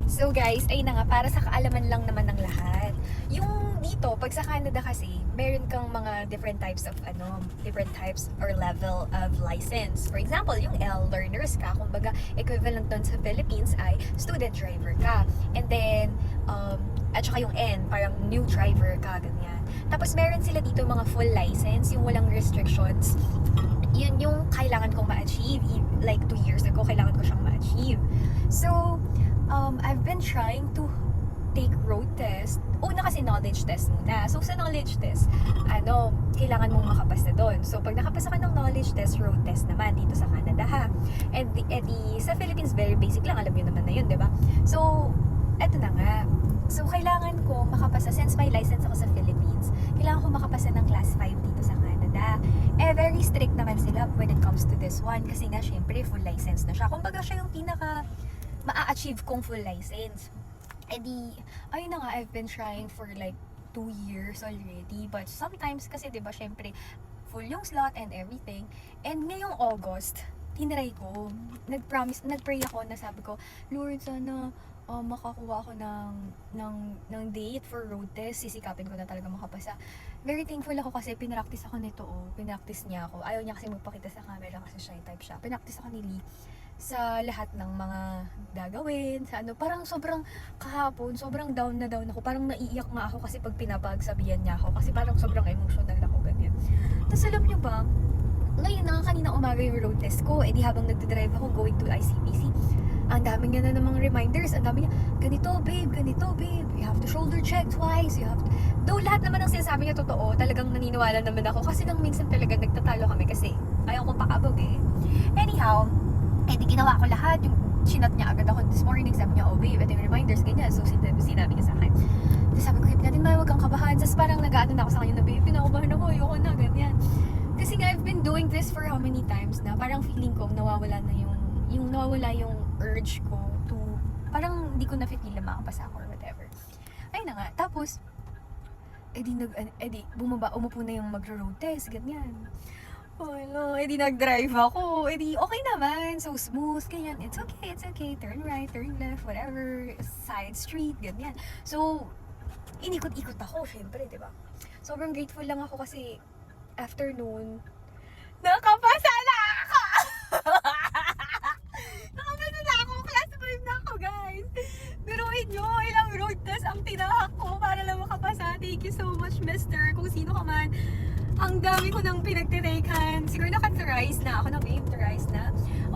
So guys, ay na nga, para sa kaalaman lang naman ng lahat. Yung dito, pag sa Canada kasi, meron kang mga different types or level of license. For example, yung L, learners ka. Kumbaga, equivalent doon sa Philippines ay student driver ka. And then, at saka yung N, parang new driver ka, ganyan. Tapos meron sila dito mga full license, yung walang restrictions. Yun yung kailangan kong ma-achieve. Like 2 years ago, kailangan ko siyang ma-achieve. So, I've been trying to take road test. Una kasi knowledge test muna. So, sa knowledge test, kailangan mong makapasa doon. So, pag nakapasa ka ng knowledge test, road test naman dito sa Canada, ha? And sa Philippines, very basic lang. Alam niyo naman na yun, di ba? So, eto na nga. So, kailangan ko makapasa, since may license ako sa Philippines, kailangan ko makapasa ng class 5 dito sa Canada. Very strict naman sila when it comes to this one. Kasi nga, syempre, full license na siya. Kumbaga siya yung pinaka ma-achieve kong full license. Ayun na nga, I've been trying for like 2 years already. But sometimes, kasi diba, syempre, full yung slot and everything. And ngayong August, tinry ko. Nag-pray ako na sabi ko, Lord, sana makakuha ako ng date for road test. Sisikapin ko na talaga makapasa. Very thankful ako kasi pinractice ako nito. Pinractice niya ako. Ayaw niya kasi magpakita sa camera kasi shy type siya. Pinractice ako ni Lee sa lahat ng mga gagawin, parang sobrang kahapon, sobrang down na down ako, parang naiiyak nga ako kasi pag pinapagsabihan niya ako, kasi parang sobrang emotional ako, ganyan. Tapos alam niyo ba, ngayon na kanina umaga yung road test ko, habang nagdadrive ako going to ICBC, ang dami niya na namang reminders, ang dami niya, ganito babe, you have to shoulder check twice, though lahat naman ng sinasabi niya totoo, talagang naniniwala naman ako, kasi nang minsan talaga nagtatalo kami kasi ayaw ko pakabog Anyhow, di ginawa ko lahat. Yung chinat niya agad ako this morning. Sabi niya, babe, ito yung reminders, ganyan. So, sinabi niya sa akin. Tapos sabi ko, babe, natin huwag kang kabahan. Tapos parang nag-ano na ako sa kanya na, babe, pinakabahan ako, ayoko na, ganyan. Kasi nga, I've been doing this for how many times na parang feeling ko, nawawala yung urge ko to, parang hindi ko na-feel na makapasa ako or whatever. Ayun na nga. Tapos, umupo na yung mag-road test, ganyan. Nag-drive ako. Okay naman. So smooth, ganyan. It's okay. Turn right, turn left, whatever. Side street, ganyan. So, inikot-ikot ako, syempre, diba? Sobrang grateful lang ako kasi afternoon, nakapasa na ako! Nakapasa na ako! Class 5 na ako, guys! Biruin nyo, ilang road test ang tinahak ko para lang makapasa. Thank you so much, mister. Kung sino ka man, ang dami ko nang pinagtitaken. Siguro naka-authorize na ako,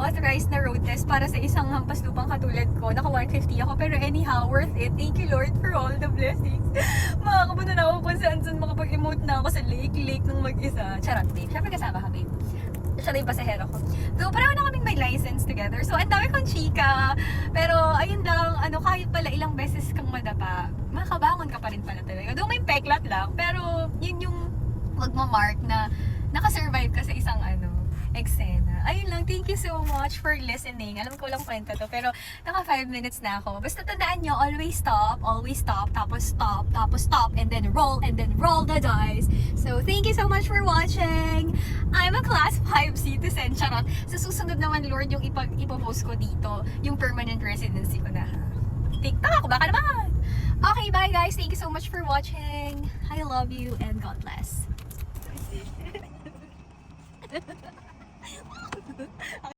authorized na road test para sa isang hampas lupang katulad ko. Naka 150 ako, pero anyhow, worth it. Thank you, Lord, for all the blessings. Makakapunta na ako kung saan makapag-emote na ako sa lake ng mag-isa. Charot, babe. Siyempre kasama ka, babe. Siya na yung pasahero ko. So, pareho na kaming may license together. So, ang dami kong chika. Pero, ayun lang, kahit pala ilang beses kang madapa, makabangon ka pa rin pala talaga. Though may peklat lang, pero yun yung magmamark na nakasurvive ka sa isang eksena. Ayun lang, thank you so much for listening. Alam ko lang kwenta to, pero naka 5 minutes na ako. Basta tandaan nyo, always stop, tapos stop, and then roll the dice. So, thank you so much for watching. I'm a class 5 citizen, charot. Sa susunod naman, Lord, yung ipopost ko dito, yung permanent residency ko na. TikTok ako, baka naman. Okay, bye guys. Thank you so much for watching. I love you and God bless.